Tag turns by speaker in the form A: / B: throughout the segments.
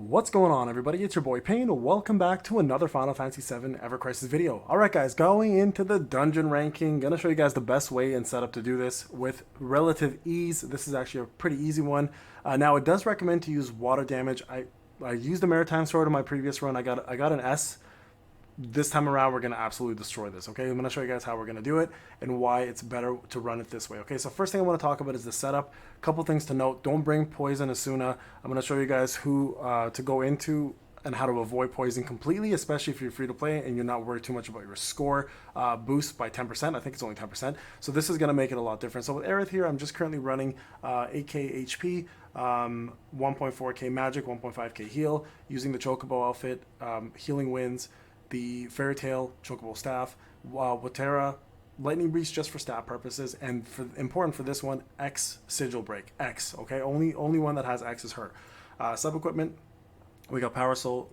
A: What's going on, everybody? It's your boy Payne. Welcome back to another Final Fantasy VII Evercrisis video. Alright guys, going into the dungeon ranking, gonna show you guys the best way and setup to do this with relative ease. This is actually a pretty easy one. Now it does recommend to use water damage. I used the Maritime Sword in my previous run. I got an S. This time around, we're going to absolutely destroy this, okay? I'm going to show you guys how we're going to do it and why it's better to run it this way, okay? So first thing I want to talk about is the setup. A couple things to note. Don't bring Poison Asuna. I'm going to show you guys who to go into and how to avoid poison completely, especially if you're free to play and you're not worried too much about your score boost by 10%. I think it's only 10%. So this is going to make it a lot different. So with Aerith here, I'm just currently running 8k HP, 1.4k magic, 1.5k heal, using the Chocobo outfit, healing winds, the Fairy Tail, Chocobo Staff, Watera, Lightning Breach just for stat purposes, and important for this one, X Sigil Break, X, okay? Only one that has X is her. Sub-equipment, we got Power Soul,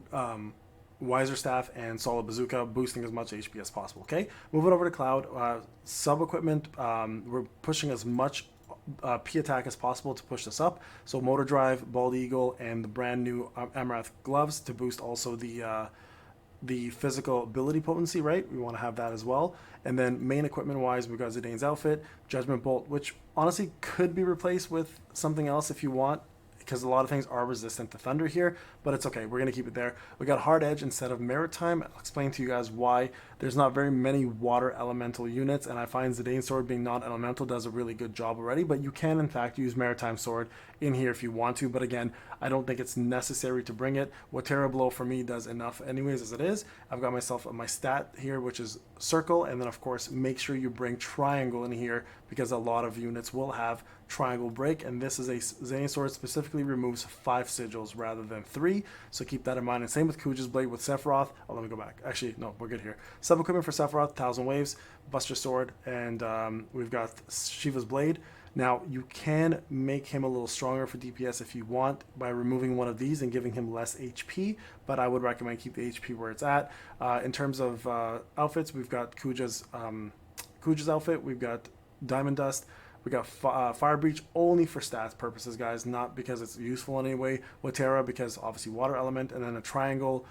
A: Wiser Staff, and Solid Bazooka, boosting as much HP as possible, okay? Moving over to Cloud, sub-equipment, we're pushing as much P attack as possible to push this up. So Motor Drive, Bald Eagle, and the brand new Amaranth Gloves to boost also the physical ability potency, right? We want to have that as well. And then main equipment wise, we've got Zidane's outfit, Judgment Bolt, which honestly could be replaced with something else if you want, because a lot of things are resistant to thunder here, but it's okay. We're going to keep it there. We got Hard Edge instead of Maritime. I'll explain to you guys why. There's not very many water elemental units, and I find Zidane's Sword being non-elemental does a really good job already, but you can in fact use Maritime Sword in here if you want to, but again, I don't think it's necessary to bring it. Watera Blow for me does enough anyways as it is. I've got myself my stat here, which is Circle, and then of course make sure you bring Triangle in here because a lot of units will have Triangle Break, and this is a Zidane Sword specifically removes 5 sigils rather than 3, so keep that in mind. And same with Kuja's Blade with Sephiroth. Oh, let me go back. Actually, no, we're good here. Sub-equipment for Sephiroth, 1000 Waves, Buster Sword, and we've got Shiva's Blade. Now, you can make him a little stronger for DPS if you want by removing one of these and giving him less HP, but I would recommend keep the HP where it's at. In terms of outfits, we've got Kuja's outfit, we've got Diamond Dust, we got Fire Breach only for stats purposes, guys, not because it's useful in any way. Watera because obviously water element, and then a Triangle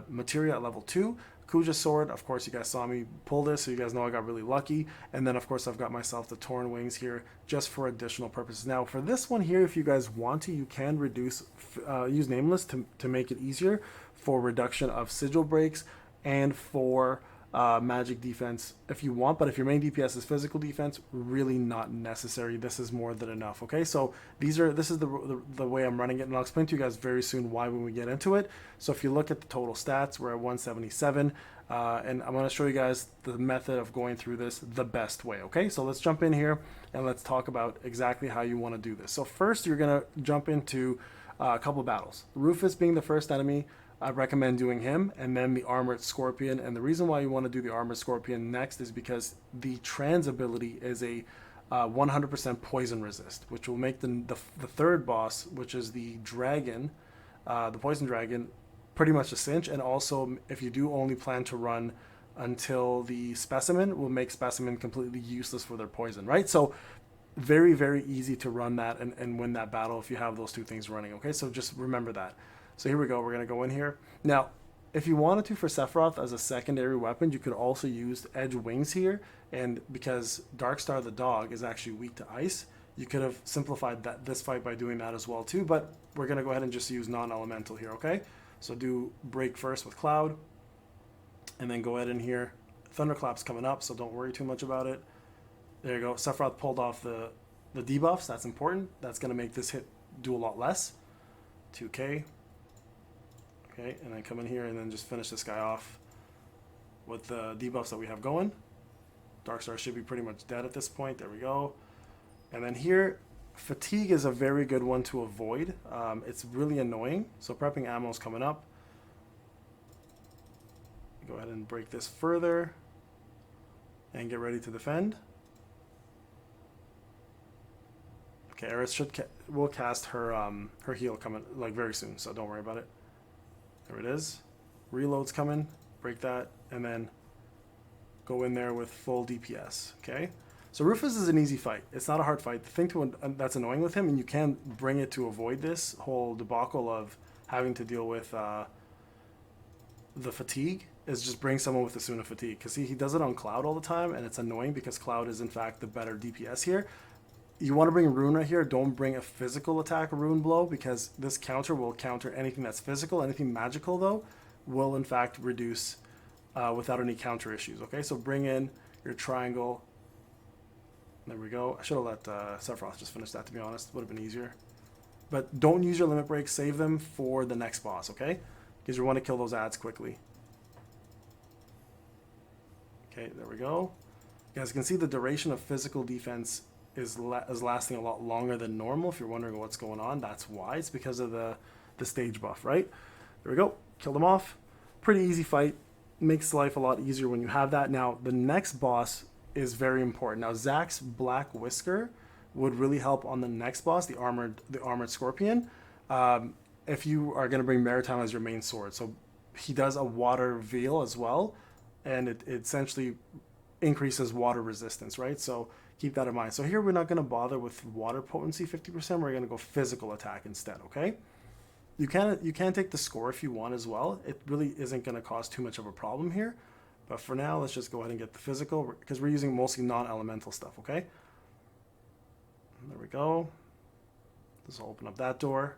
A: Materia at level 2. Kuja's Sword, of course, you guys saw me pull this, so you guys know I got really lucky. And then, of course, I've got myself the Torn Wings here just for additional purposes. Now, for this one here, if you guys want to, you can use Nameless to make it easier for reduction of sigil breaks and for magic defense if you want, but if your main DPS is physical defense, really not necessary. This is more than enough, okay? So this is the way I'm running it, and I'll explain to you guys very soon why when we get into it. So if you look at the total stats, we're at 177, and I'm going to show you guys the method of going through this the best way, okay? So let's jump in here and let's talk about exactly how you want to do this. So first, you're going to jump into a couple battles. Rufus being the first enemy, I recommend doing him, and then the Armored Scorpion. And the reason why you want to do the Armored Scorpion next is because the trans ability is a 100% poison resist, which will make the third boss, which is the dragon, the Poison Dragon, pretty much a cinch. And also, if you do only plan to run until the Specimen, will make Specimen completely useless for their poison, right? So very, very easy to run that and win that battle if you have those two things running, okay? So just remember that. So here we go, we're going to go in here. Now, if you wanted to for Sephiroth as a secondary weapon, you could also use Edge Wings here, and because Darkstar the dog is actually weak to ice, you could have simplified this fight by doing that as well too, but we're going to go ahead and just use non-elemental here, okay? So do Break first with Cloud, and then go ahead in here. Thunderclap's coming up, so don't worry too much about it. There you go, Sephiroth pulled off the debuffs, that's important. That's going to make this hit do a lot less. 2k. Okay, and then come in here and then just finish this guy off with the debuffs that we have going. Darkstar should be pretty much dead at this point. There we go. And then here, Fatigue is a very good one to avoid. It's really annoying. So prepping ammo is coming up. Go ahead and break this further and get ready to defend. Okay, Aerith will cast her her heal coming like very soon, so don't worry about it. There it is. Reload's coming. Break that, and then go in there with full DPS. Okay. So Rufus is an easy fight. It's not a hard fight. The thing that's annoying with him, and you can bring it to avoid this whole debacle of having to deal with the fatigue is just bring someone with Asuna fatigue, because he does it on Cloud all the time, and it's annoying because Cloud is in fact the better DPS here. You want to bring Rune right here. Don't bring a physical attack Rune Blow, because this counter will counter anything that's physical. Anything magical though will in fact reduce without any counter issues. Okay, so bring in your triangle. There we go. I should have let Sephiroth just finish that, to be honest. Would have been easier. But don't use your limit breaks. Save them for the next boss, okay? Because you want to kill those ads quickly. Okay, there we go. You guys can see the duration of physical defense is lasting a lot longer than normal. If you're wondering what's going on, that's why. It's because of the stage buff, right? There we go. Killed him off. Pretty easy fight. Makes life a lot easier when you have that. Now, the next boss is very important. Now, Zack's Black Whisker would really help on the next boss, the armored Scorpion, if you are going to bring Maritime as your main sword. So he does a water veil as well, and it essentially increases water resistance, right? So keep that in mind. So here we're not going to bother with water potency 50%. We're going to go physical attack instead, okay? You can take the score if you want as well. It really isn't going to cause too much of a problem here. But for now, let's just go ahead and get the physical, because we're using mostly non-elemental stuff, okay? There we go. This will open up that door.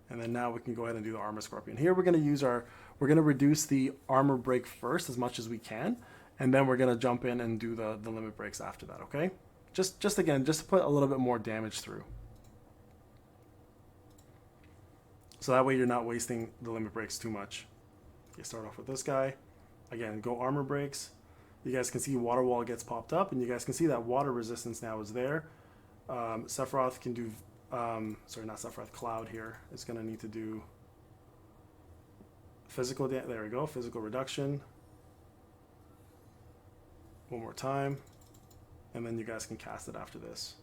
A: And then now we can go ahead and do the armor Scorpion. Here we're going to reduce the armor break first as much as we can. And then we're going to jump in and do the limit breaks after that, okay? Just to put a little bit more damage through. So that way you're not wasting the limit breaks too much. You start off with this guy. Again, go armor breaks. You guys can see water wall gets popped up, and you guys can see that water resistance now is there. Sephiroth can do, sorry, not Sephiroth, Cloud here is going to need to do physical, there we go, physical reduction. One more time, and then you guys can cast it after this.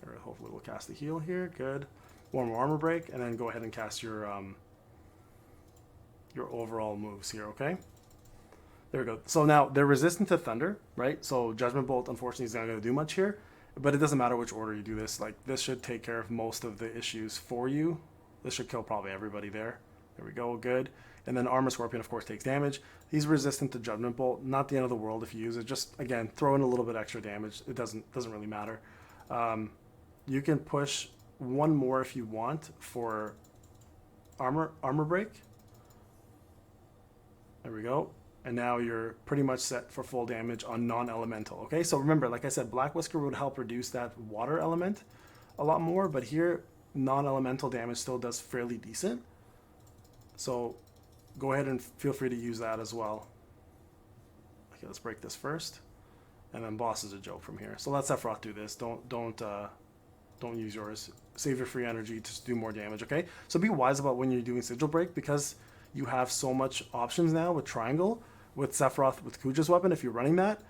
A: All right, hopefully we'll cast the heal here, good. One more armor break, and then go ahead and cast your overall moves here, okay? There we go. So now they're resistant to thunder, right? So Judgment Bolt, unfortunately, is not going to do much here, but it doesn't matter which order you do this. Like, this should take care of most of the issues for you. This should kill probably everybody there. There we go, good. And then Armor Scorpion, of course, takes damage. He's resistant to Judgment Bolt. Not the end of the world if you use it. Just, again, throw in a little bit extra damage. It doesn't really matter. You can push one more if you want for armor break. There we go. And now you're pretty much set for full damage on non-elemental. Okay, so remember, like I said, Black Whisker would help reduce that water element a lot more, but here non-elemental damage still does fairly decent. So go ahead and feel free to use that as well. Okay, let's break this first, and then boss is a joke from here. So let Sephiroth do this. Don't use yours. Save your free energy to do more damage. Okay, so be wise about when you're doing Sigil Break, because you have so much options now with Triangle, with Sephiroth, with Kuja's weapon. If you're running that,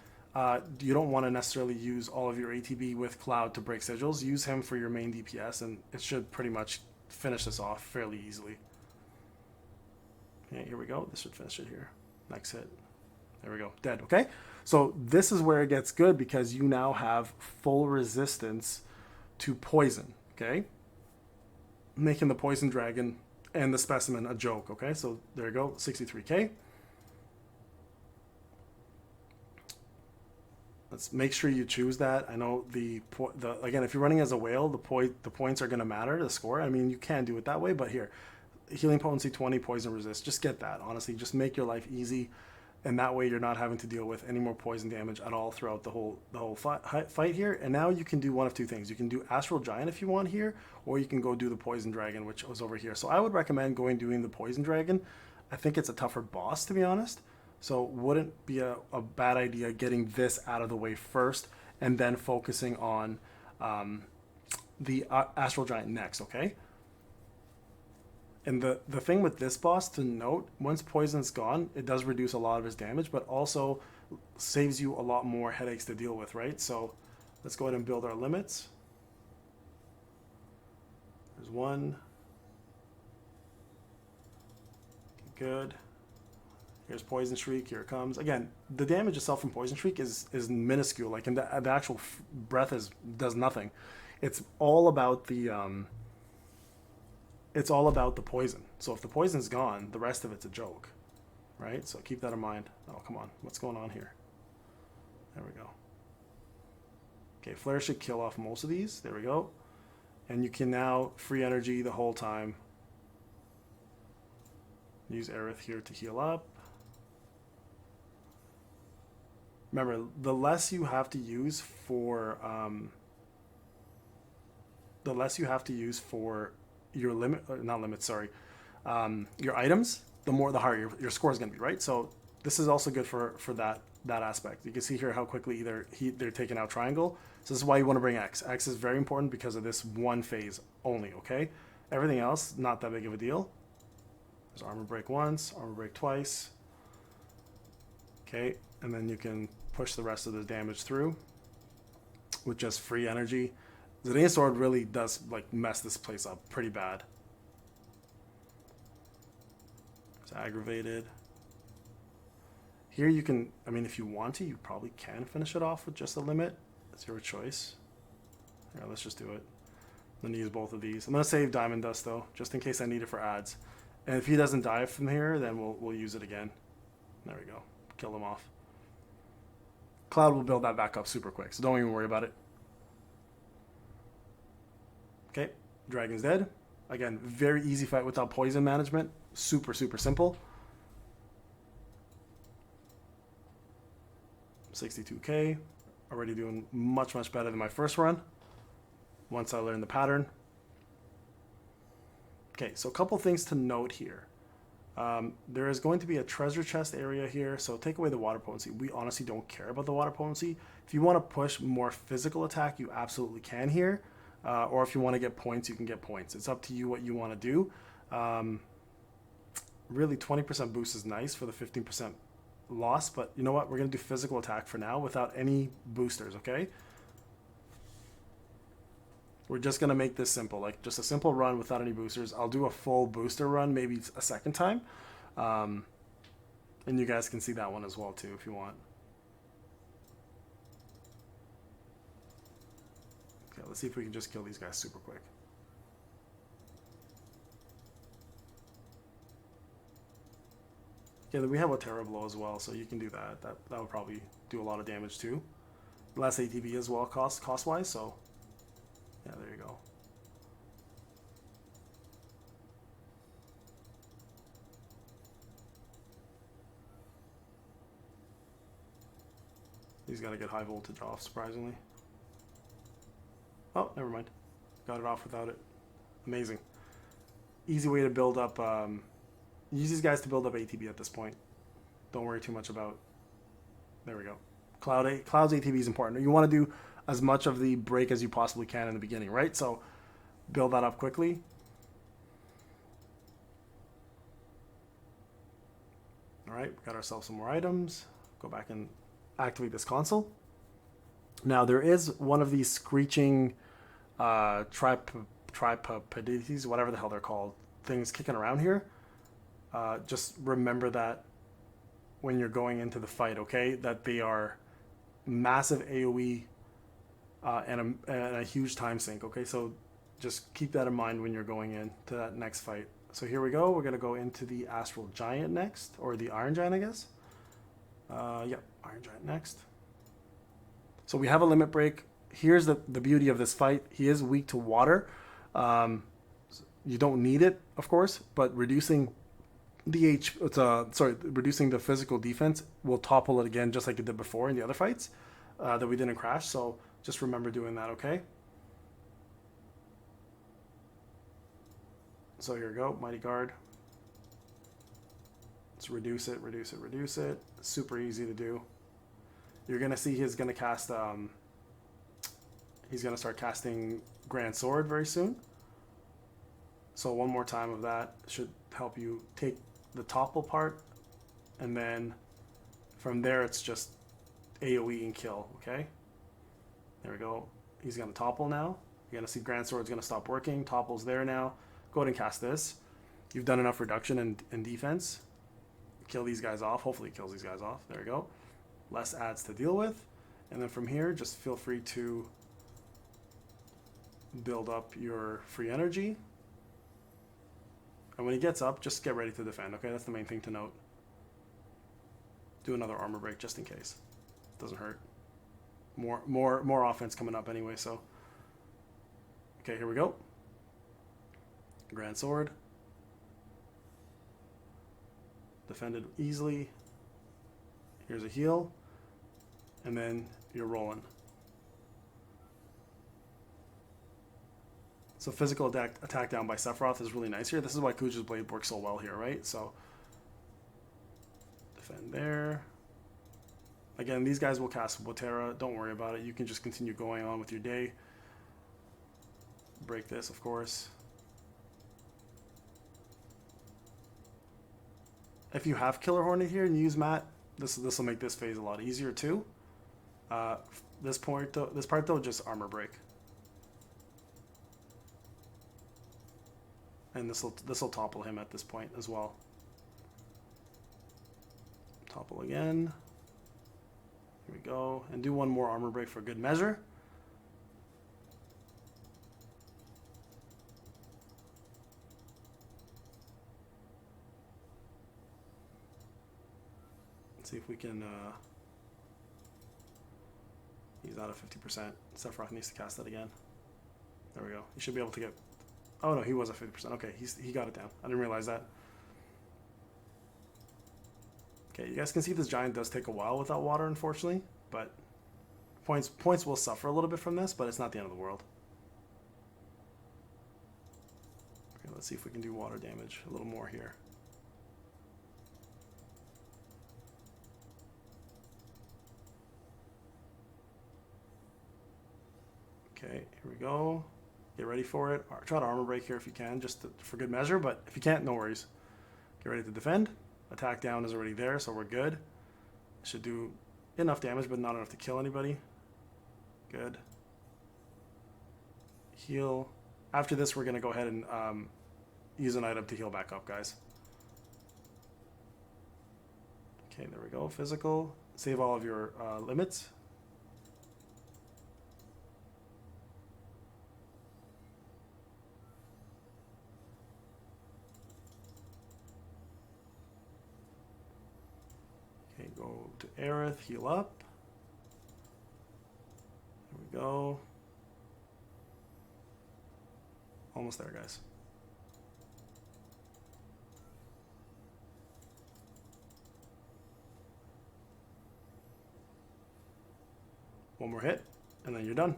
A: you don't want to necessarily use all of your ATB with Cloud to break sigils. Use him for your main DPS, and it should pretty much finish this off fairly easily. Okay, here we go. This should finish it here. Next hit. There we go. Dead. Okay, so this is where it gets good, because you now have full resistance to poison. Okay, making the Poison Dragon and the Specimen a joke. Okay, so there you go, 63k. Let's make sure you choose that. I know again, if you're running as a whale, the points are going to matter, the score. I mean, you can do it that way, but here, healing potency 20, poison resist. Just get that. Honestly, just make your life easy, and that way you're not having to deal with any more poison damage at all throughout the whole fight here. And now you can do one of two things. You can do Astral Giant if you want here, or you can go do the Poison Dragon, which was over here. So I would recommend doing the Poison Dragon. I think it's a tougher boss, to be honest. So wouldn't be a bad idea getting this out of the way first, and then focusing on the Astral Giant next, okay? And the thing with this boss to note, once poison's gone, it does reduce a lot of his damage, but also saves you a lot more headaches to deal with, right? So let's go ahead and build our limits. There's one. Good. Here's Poison Shriek. Here it comes. Again, the damage itself from Poison Shriek is minuscule. Like, in the actual breath does nothing. It's all about the poison. So if the poison's gone, the rest of it's a joke, right? So keep that in mind. Oh, come on. What's going on here? There we go. Okay, Flare should kill off most of these. There we go. And you can now free energy the whole time. Use Aerith here to heal up. Remember, the less you have to use for your limit, not limit, sorry, your items, the higher your score is going to be, right? So this is also good for that aspect. You can see here how quickly they're taking out triangle. So this is why you want to bring X. X is very important because of this one phase only, okay? Everything else, not that big of a deal. There's armor break once, armor break twice. Okay, and then you can push the rest of the damage through with just free energy. The Zidane Sword really does like mess this place up pretty bad. It's aggravated. Here you can, I mean, if you want to, you probably can finish it off with just a limit. It's your choice. Here, let's just do it. I'm going to use both of these. I'm going to save Diamond Dust though, just in case I need it for ads. And if he doesn't die from here, then we'll use it again. There we go. Kill him off. Cloud will build that back up super quick, so don't even worry about it. Okay, Dragon's dead. Again, very easy fight without poison management. Super, super simple. 62k. Already doing much, much better than my first run once I learned the pattern. Okay, so a couple things to note here. There is going to be a treasure chest area here, so take away the water potency. We honestly don't care about the water potency. If you want to push more physical attack, you absolutely can here. Or if you want to get points, you can get points. It's up to you what you want to do. Really, 20% boost is nice for the 15% loss, but you know what? We're going to do physical attack for now without any boosters, okay? We're just going to make this simple, like just a simple run without any boosters. I'll do a full booster run maybe a second time. And you guys can see that one as well too if you want. Okay, let's see if we can just kill these guys super quick. Yeah, we have a Terra Blow as well, so you can do that. That would probably do a lot of damage too. Less ATB as well cost-wise, so yeah, there you go. He's got to get high voltage off, surprisingly. Oh, never mind. Got it off without it. Amazing. Easy way to build up... use these guys to build up ATB at this point. Don't worry too much about... There we go. Cloud's ATB is important. You want to do as much of the break as you possibly can in the beginning, right? So build that up quickly. All right, we got ourselves some more items. Go back and activate this console. Now there is one of these screeching tripodities, whatever the hell they're called, things kicking around here. Just remember that when you're going into the fight, okay? That they are massive AoE and a huge time sink, okay? So just keep that in mind when you're going into that next fight. So here we go. We're going to go into the Astral Giant next, or the Iron Giant, I guess. Yep, Iron Giant next. So we have a limit break. Here's the beauty of this fight. He is weak to water. You don't need it, of course, but reducing reducing the physical defense will topple it again, just like it did before in the other fights that we didn't crash. So just remember doing that, okay? So here we go, Mighty Guard. Let's reduce it, reduce it, reduce it. Super easy to do. You're gonna see he's gonna cast. He's gonna start casting Grand Sword very soon. So one more time of that should help you take the topple part, and then from there it's just AoE and kill. Okay. There we go. He's gonna topple now. You're gonna see Grand Sword's gonna stop working. Topple's there now. Go ahead and cast this. You've done enough reduction in defense. Kill these guys off. Hopefully it kills these guys off. There we go. Less ads to deal with. And then from here, just feel free to build up your free energy. And when he gets up, just get ready to defend, okay? That's the main thing to note. Do another armor break just in case. Doesn't hurt. More offense coming up anyway, so. Okay, here we go. Grand Sword. Defended easily. Here's a heal. And then you're rolling. So physical attack down by Sephiroth is really nice here. This is why Kuja's Blade works so well here, right? So defend there. Again, these guys will cast Botera. Don't worry about it. You can just continue going on with your day. Break this, of course. If you have Killer Hornet here and you use Matt, this will make this phase a lot easier too. This part though, just armor break. And this will topple him at this point as well. Topple again. Here we go. And do one more armor break for good measure. Let's see if we can... he's out of 50%. Sephiroth needs to cast that again. There we go. You should be able to get... Oh no, he was at 50%. Okay, he got it down. I didn't realize that. Okay, you guys can see this giant does take a while without water, unfortunately, but points will suffer a little bit from this, but it's not the end of the world. Okay, let's see if we can do water damage a little more here. Okay, here we go. Get ready for it. Try to armor break here if you can, just for good measure, but if you can't, no worries. Get ready to defend. Attack down is already there, so we're good. Should do enough damage, but not enough to kill anybody. Good. Heal. After this, we're going to go ahead and use an item to heal back up, guys. Okay, there we go. Physical. Save all of your limits. Go to Aerith, heal up. There we go. Almost there, guys. One more hit, and then you're done.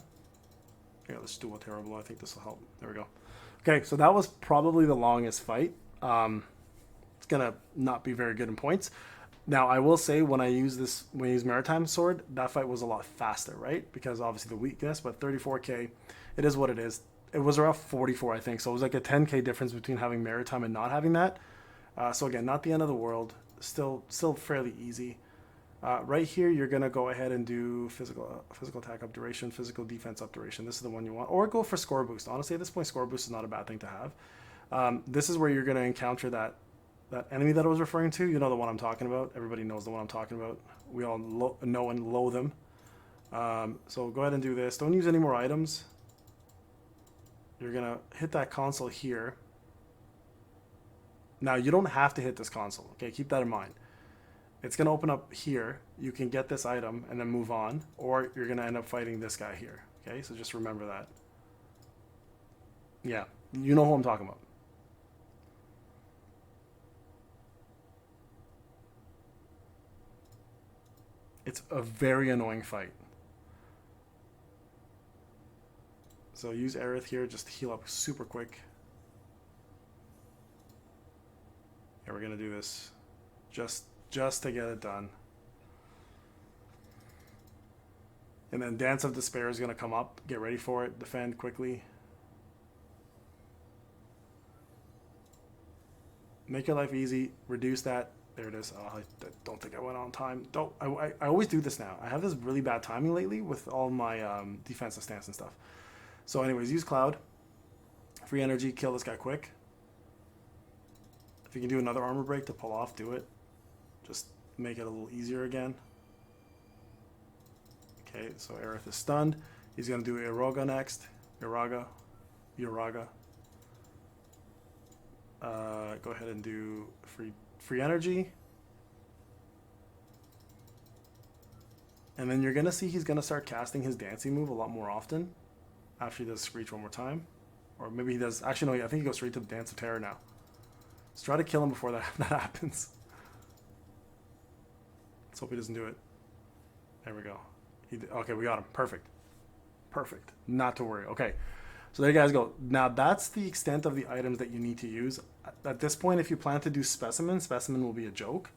A: Okay, let's do a terrible. I think this will help. There we go. Okay, so that was probably the longest fight. It's gonna not be very good in points. Now, I will say when I use Maritime Sword, that fight was a lot faster, right? Because obviously the weakness, but 34k, it is what it is. It was around 44, I think. So it was like a 10k difference between having Maritime and not having that. So again, not the end of the world. Still fairly easy. Right here, you're going to go ahead and do physical attack up duration, physical defense up duration. This is the one you want. Or go for score boost. Honestly, at this point, score boost is not a bad thing to have. This is where you're going to encounter that enemy that I was referring to. You know the one I'm talking about. Everybody knows the one I'm talking about. We all know and loathe them. So go ahead and do this. Don't use any more items. You're going to hit that console here. Now, you don't have to hit this console. Okay, keep that in mind. It's going to open up here. You can get this item and then move on. Or you're going to end up fighting this guy here. Okay, so just remember that. Yeah, you know who I'm talking about. It's a very annoying fight. So use Aerith here just to heal up super quick. Yeah, we're going to do this just to get it done. And then Dance of Despair is going to come up. Get ready for it. Defend quickly. Make your life easy. Reduce that. There it is. Oh, I don't think I went on time. I always do this now. I have this really bad timing lately with all my defensive stance and stuff. So anyways, use Cloud. Free energy. Kill this guy quick. If you can do another armor break to pull off, do it. Just make it a little easier again. Okay, so Aerith is stunned. He's going to do Iraga next. Iraga. Uraga. Go ahead and do free energy. And then you're going to see he's going to start casting his dancing move a lot more often after he does Screech one more time. Or maybe he does... Actually, no, I think he goes straight to the Dance of Terror now. Let's try to kill him before that happens. Let's hope he doesn't do it. There we go. Okay, we got him. Perfect. Perfect. Not to worry. Okay. So there you guys go. Now, that's the extent of the items that you need to use. At this point, if you plan to do Specimen will be a joke.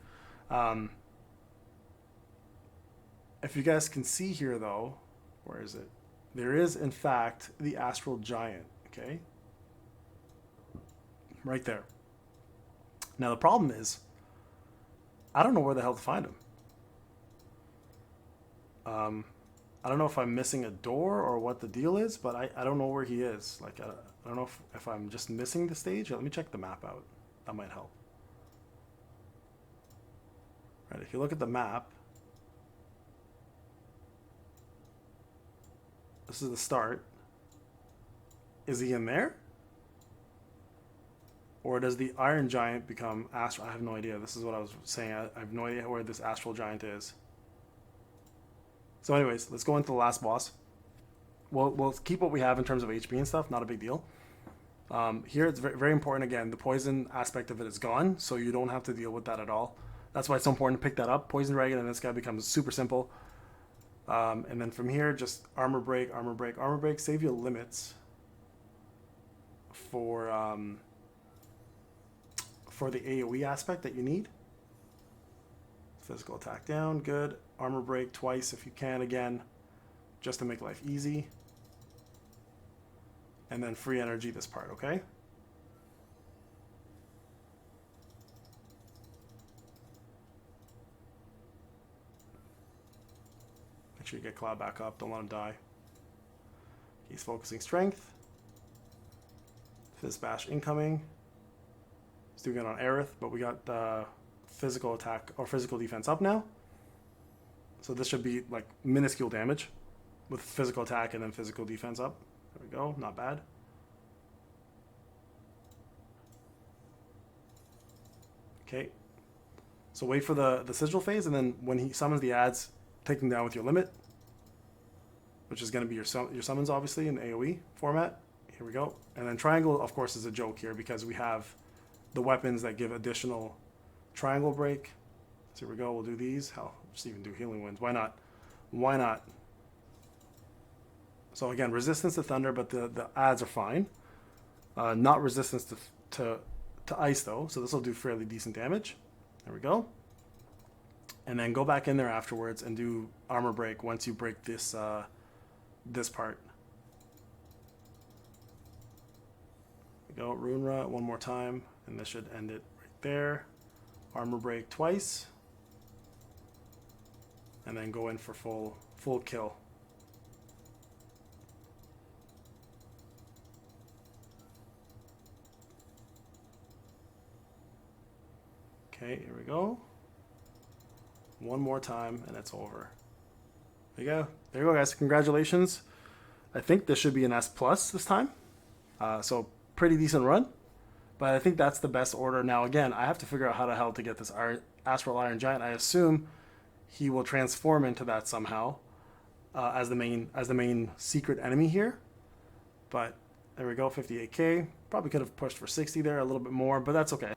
A: If you guys can see here, though, where is it? There is, in fact, the Astral Giant, okay? Right there. Now, the problem is, I don't know where the hell to find him. I don't know if I'm missing a door or what the deal is, but I don't know where he is. Like, I don't know if I'm just missing the stage. Let me check the map out. That might help. Right, if you look at the map, this is the start. Is he in there? Or does the Iron Giant become Astral? I have no idea. This is what I was saying. I have no idea where this Astral Giant is. So anyways, let's go into the last boss. We'll keep what we have in terms of HP and stuff. Not a big deal. Here it's very, very important. Again, the poison aspect of it is gone, so you don't have to deal with that at all. That's why it's so important to pick that up. Poison Dragon and this guy becomes super simple. And then from here, just armor break, armor break, armor break. Save your limits for the AoE aspect that you need. Physical attack down, good. Armor break twice if you can, again, just to make life easy. And then free energy this part, okay? Make sure you get Cloud back up, don't let him die. He's focusing strength. Fizz Bash incoming. He's doing it on Aerith, but we got physical attack or physical defense up now. So this should be like minuscule damage with physical attack and then physical defense up. There we go, not bad. Okay, so wait for the sigil phase, and then when he summons the ads, take them down with your limit, which is going to be your summons obviously in AoE format. Here we go. And then triangle, of course, is a joke here because we have the weapons that give additional triangle break. So here we go, we'll do these. Hell, just even do healing winds. Why not? Why not? So again, resistance to thunder, but the ads are fine. Not resistance to ice though, so this will do fairly decent damage. There we go. And then go back in there afterwards and do armor break once you break this this part. There we go, Runera one more time, and this should end it right there. Armor break twice. And then go in for full kill. Okay, here we go. One more time and it's over. There you go. There you go, guys. Congratulations. I think this should be an S+ this time. So pretty decent run. But I think that's the best order. Now again, I have to figure out how the hell to get this Astral Iron Giant. I assume he will transform into that somehow as the main secret enemy here. But there we go, 58k. Probably could have pushed for 60 there, a little bit more, but that's okay.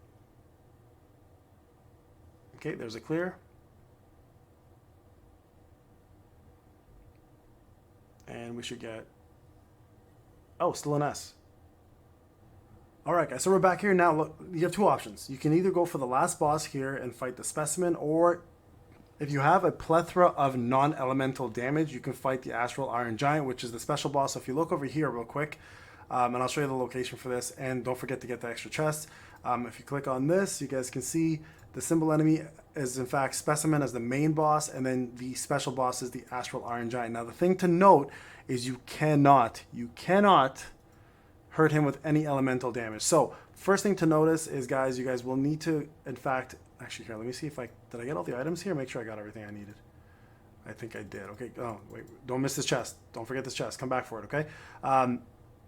A: Okay, there's a clear. And we should get... Oh, still an S. Alright guys, so we're back here now. Look, you have two options. You can either go for the last boss here and fight the Specimen, or if you have a plethora of non-elemental damage, you can fight the Astral Iron Giant, which is the special boss. So if you look over here real quick, and I'll show you the location for this, and don't forget to get the extra chest. If you click on this, you guys can see the symbol enemy is in fact Specimen as the main boss, and then the special boss is the Astral Iron Giant. Now the thing to note is you cannot hurt him with any elemental damage. So first thing to notice is, guys, you guys will need to, in fact, actually here, let me see if did I get all the items here? Make sure I got everything I needed. I think I did. Okay, oh, wait, don't miss this chest. Don't forget this chest. Come back for it, okay?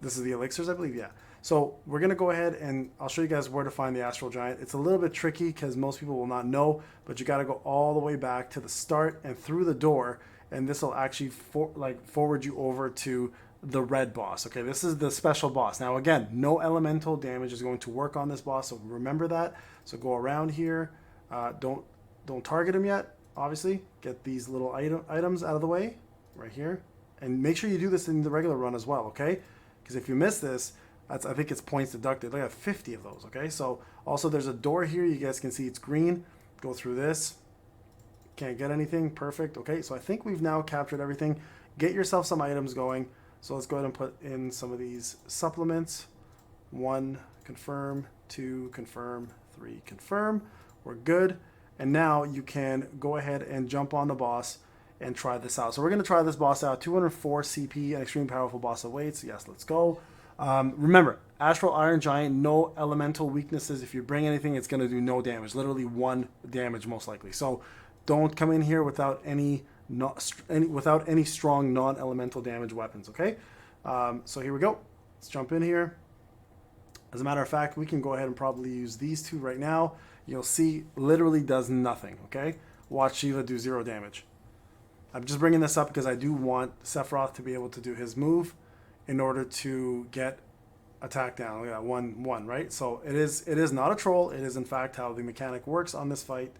A: This is the elixirs, I believe. Yeah. So we're going to go ahead and I'll show you guys where to find the Astral Giant. It's a little bit tricky because most people will not know, but you got to go all the way back to the start and through the door. And this will actually forward you over to the red boss. Okay, this is the special boss. Now, again, no elemental damage is going to work on this boss, so remember that. So go around here. Don't target him yet, obviously. Get these little items out of the way right here. And make sure you do this in the regular run as well, okay? Because if you miss this, I think it's points deducted. Look at 50 of those, okay? So also there's a door here. You guys can see it's green. Go through this. Can't get anything. Perfect. Okay, so I think we've now captured everything. Get yourself some items going. So let's go ahead and put in some of these supplements. 1, confirm. 2, confirm. 3, confirm. We're good. And now you can go ahead and jump on the boss and try this out. So we're going to try this boss out. 204 CP, an extremely powerful boss awaits. Yes, let's go. Remember, Astral Iron Giant, no elemental weaknesses. If you bring anything, it's going to do no damage. Literally 1 damage most likely. So don't come in here without any strong non-elemental damage weapons, okay? So here we go. Let's jump in here. As a matter of fact, we can go ahead and probably use these 2 right now. You'll see literally does nothing, okay? Watch Shiva do 0 damage. I'm just bringing this up because I do want Sephiroth to be able to do his move in order to get attack down. Look at that, 1-1, right? So it is not a troll. It is in fact how the mechanic works on this fight.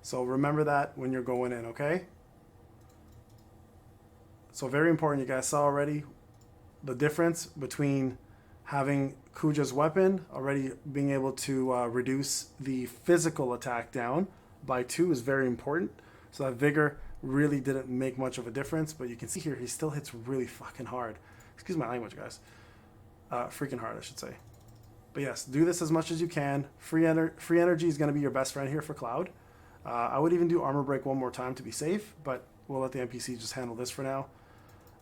A: So remember that when you're going in, okay? So very important. You guys saw already the difference between having Kuja's weapon already being able to reduce the physical attack down by 2 is very important. So that vigor really didn't make much of a difference, but you can see here he still hits really fucking hard. Excuse my language, guys. Freaking hard, I should say. But yes, do this as much as you can. Free energy is going to be your best friend here for Cloud. I would even do armor break 1 more time to be safe, but we'll let the NPC just handle this for now.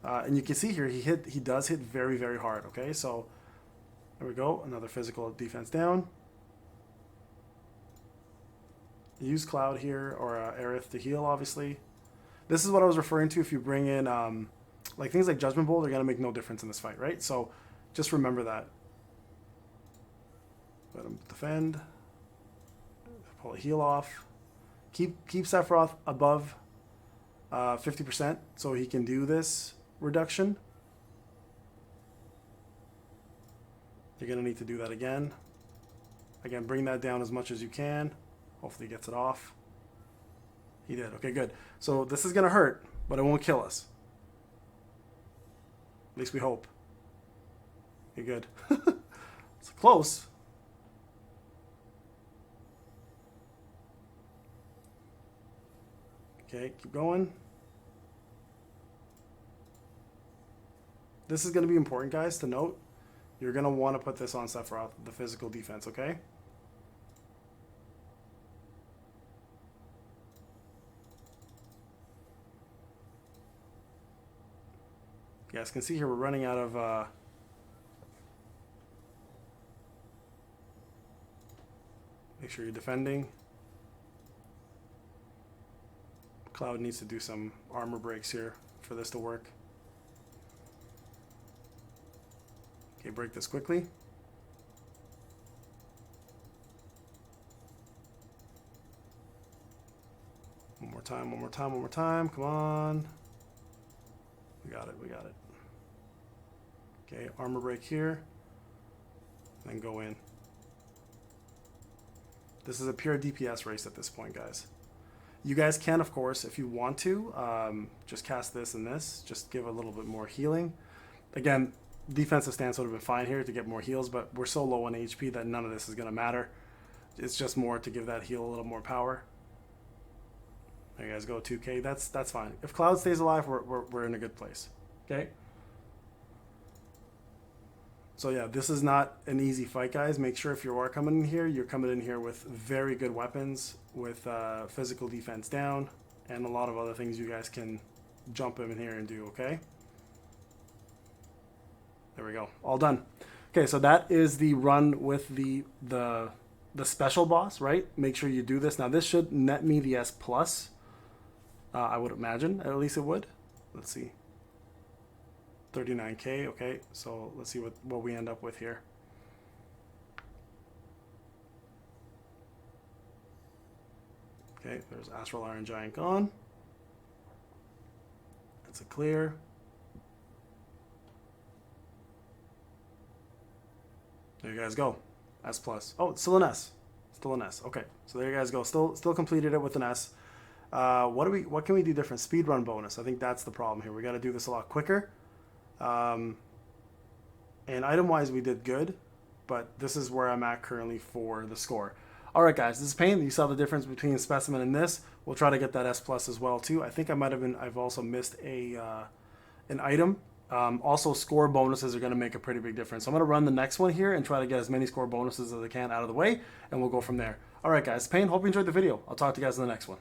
A: And you can see here he does hit very, very hard. Okay, so there we go. Another physical defense down. Use Cloud here or Aerith to heal, obviously. This is what I was referring to. If you bring in like things like Judgment Bolt, they're gonna make no difference in this fight, right? So just remember that. Let him defend. Pull a heal off. Keep Sephiroth above 50% so he can do this reduction. You're gonna need to do that again. Again, bring that down as much as you can. Hopefully he gets it off. He did. Okay, good. So this is gonna hurt, but it won't kill us. At least we hope. Okay, good. It's close. Okay, keep going. This is going to be important, guys, to note. You're going to want to put this on Sephiroth, the physical defense, okay? You guys can see here we're running out of... Make sure you're defending. Cloud needs to do some armor breaks here for this to work. Okay, break this quickly. One more time, one more time, one more time. Come on. We got it, we got it. Okay, armor break here. Then go in. This is a pure DPS race at this point, guys. You guys can, of course, if you want to, just cast this and this. Just give a little bit more healing. Again, defensive stance would have been fine here to get more heals, but we're so low on HP that none of this is going to matter. It's just more to give that heal a little more power. There you guys go, 2K. That's fine. If Cloud stays alive, we're in a good place. Okay? So yeah, this is not an easy fight, guys. Make sure if you are coming in here, you're coming in here with very good weapons, with physical defense down, and a lot of other things you guys can jump in here and do, okay? There we go. All done. Okay, so that is the run with the special boss, right? Make sure you do this. Now, this should net me the S+. I would imagine. At least it would. Let's see. 39K. Okay, so let's see what we end up with here. Okay, there's Astral Iron Giant gone. That's a clear. There you guys go. S plus. Oh, it's still an S. Still an S. Okay, so there you guys go. Still completed it with an S. What can we do different? Speed run bonus. I think that's the problem here. We got to do this a lot quicker. And item wise, we did good, but this is where I'm at currently for the score. All right, guys, this is Pain. You saw the difference between Specimen and this. We'll try to get that S plus as well too. I think I've also missed an item. Also, score bonuses are going to make a pretty big difference. So I'm going to run the next one here and try to get as many score bonuses as I can out of the way, and we'll go from there. All right, guys, Pain, hope you enjoyed the video. I'll talk to you guys in the next one.